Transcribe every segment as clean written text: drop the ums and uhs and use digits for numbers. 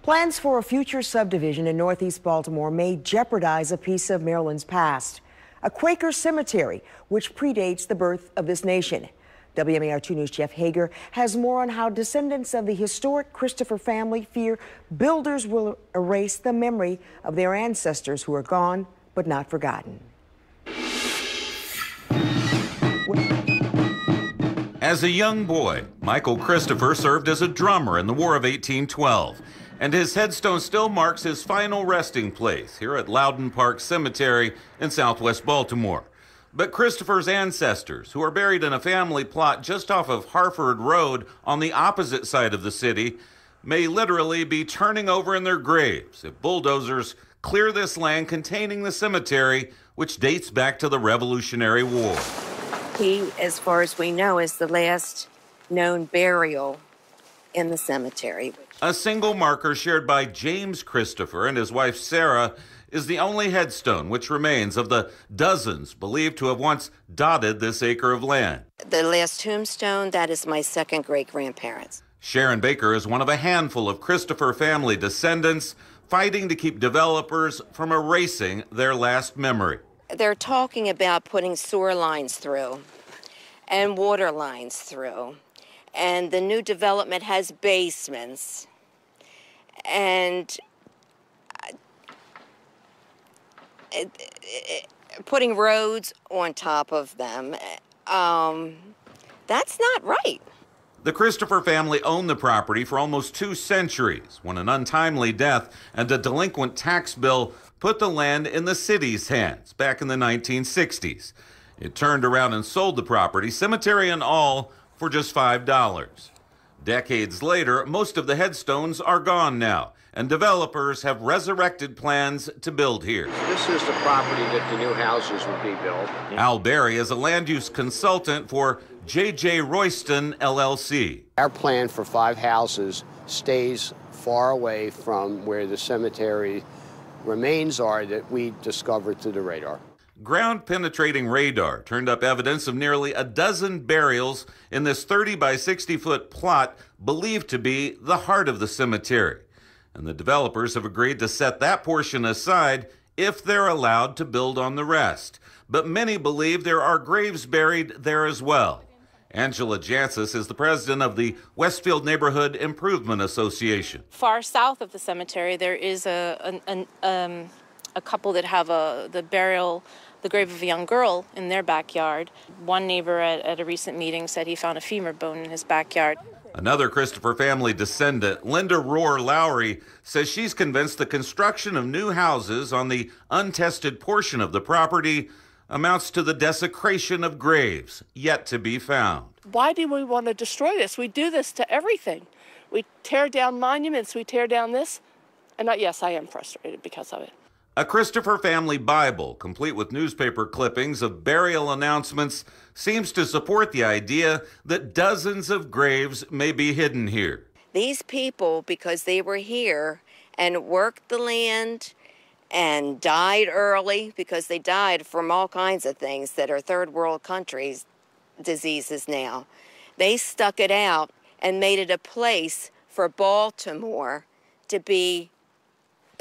Plans for a future subdivision in Northeast Baltimore may jeopardize a piece of Maryland's past. A Quaker cemetery, which predates the birth of this nation. WMAR 2 News' Jeff Hager has more on how descendants of the historic Christopher family fear builders will erase the memory of their ancestors who are gone but not forgotten. As a young boy, Michael Christopher served as a drummer in the War of 1812, and his headstone still marks his final resting place here at Loudon Park Cemetery in southwest Baltimore. But Christopher's ancestors, who are buried in a family plot just off of Harford Road on the opposite side of the city, may literally be turning over in their graves if bulldozers clear this land containing the cemetery, which dates back to the Revolutionary War. He, as far as we know, is the last known burial in the cemetery. A single marker shared by James Christopher and his wife Sarah is the only headstone which remains of the dozens believed to have once dotted this acre of land. The last tombstone, that is my second great-grandparents. Sharon Baker is one of a handful of Christopher family descendants fighting to keep developers from erasing their last memory. They're talking about putting sewer lines through and water lines through. And the new development has basements. And putting roads on top of them. That's not right. The Christopher family owned the property for almost 2 centuries when an untimely death and a delinquent tax bill put the land in the city's hands back in the 1960s. It turned around and sold the property, cemetery and all, for just $5. Decades later, most of the headstones are gone now, and developers have resurrected plans to build here. This is the property that the new houses would be built. Al Berry is a land use consultant for J.J. Royston, LLC. Our plan for 5 houses stays far away from where the cemetery remains are that we discovered through the radar. Ground-penetrating radar turned up evidence of nearly a dozen burials in this 30 by 60-foot plot believed to be the heart of the cemetery. And the developers have agreed to set that portion aside if they're allowed to build on the rest. But many believe there are graves buried there as well. Angela Jansis is the president of the Westfield Neighborhood Improvement Association. Far south of the cemetery, there is a couple that have the grave of a young girl in their backyard. One neighbor at a recent meeting said he found a femur bone in his backyard. Another Christopher family descendant, Linda Rohr Lowry, says she's convinced the construction of new houses on the untested portion of the property amounts to the desecration of graves yet to be found. Why do we want to destroy this? We do this to everything. We tear down monuments, we tear down this. And yes, I am frustrated because of it. A Christopher family Bible, complete with newspaper clippings of burial announcements, seems to support the idea that dozens of graves may be hidden here. These people, because they were here and worked the land and died early, because they died from all kinds of things that are third world countries, diseases now. They stuck it out and made it a place for Baltimore to be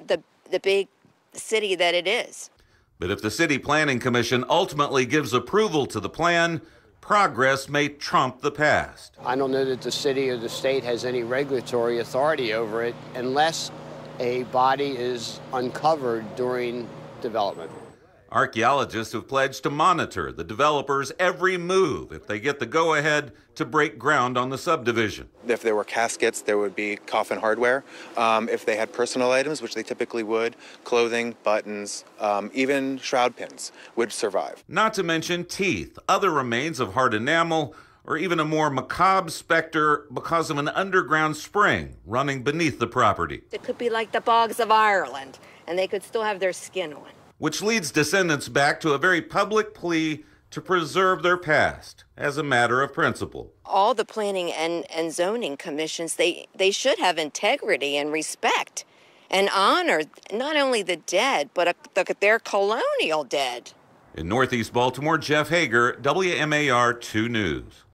the big city that it is. But if the City Planning Commission ultimately gives approval to the plan, progress may trump the past. I don't know that the city or the state has any regulatory authority over it unless a body is uncovered during development. Archaeologists have pledged to monitor the developers' every move if they get the go-ahead to break ground on the subdivision. If there were caskets, there would be coffin hardware. If they had personal items, which they typically would, clothing, buttons, even shroud pins would survive. Not to mention teeth, other remains of hard enamel, or even a more macabre specter because of an underground spring running beneath the property. It could be like the bogs of Ireland, and they could still have their skin on. Which leads descendants back to a very public plea to preserve their past as a matter of principle. All the planning and zoning commissions, they should have integrity and respect and honor not only the dead, but their colonial dead. In Northeast Baltimore, Jeff Hager, WMAR 2 News.